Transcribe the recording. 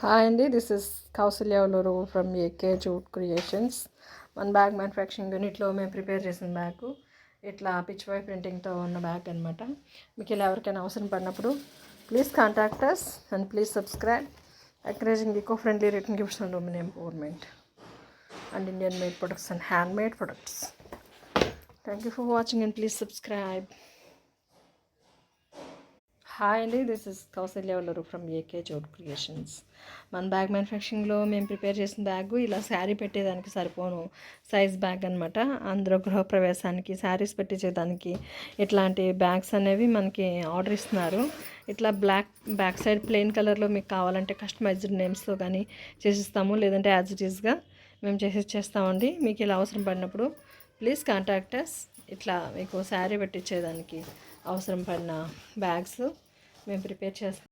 Hi అండి, this is Kousalya Uluru from AK jute creations. మన bag manufacturing యూనిట్లో మేము ప్రిపేర్ చేసిన బ్యాగ్ ఇట్లా పిచ్ వై ప్రింటింగ్తో ఉన్న బ్యాగ్ అనమాట. మీకు ఇలా ఎవరికైనా అవసరం పడినప్పుడు please contact us and please subscribe. Encouraging eco friendly written gifts and women empowerment and Indian made products and handmade products. Thank you for watching and please subscribe. Hi అండి, this is Kousalya Uluru from AK jute creations. మన bag మ్యానుఫ్యాక్చరింగ్లో మేము prepare చేసిన bag ఇలా శారీ పెట్టేదానికి సరిపోను size bag అనమాట. అందరూ గృహప్రవేశానికి శారీస్ పెట్టించేదానికి ఇట్లాంటి బ్యాగ్స్ అనేవి మనకి ఆర్డర్ ఇస్తున్నారు. ఇట్లా బ్యాక్ సైడ్ ప్లెయిన్ కలర్లో మీకు కావాలంటే కస్టమైజ్డ్ నేమ్స్తో కానీ చేసిస్తాము, లేదంటే యాజ్ ఇట్ ఈస్గా మేము చేస్తామండి. మీకు ఇలా అవసరం పడినప్పుడు ప్లీజ్ కాంటాక్ట్ అస్. ఇట్లా మీకు శారీ పెట్టించేదానికి అవసరం పడిన బ్యాగ్స్ మేము ప్రిపేర్ చేస్తాం.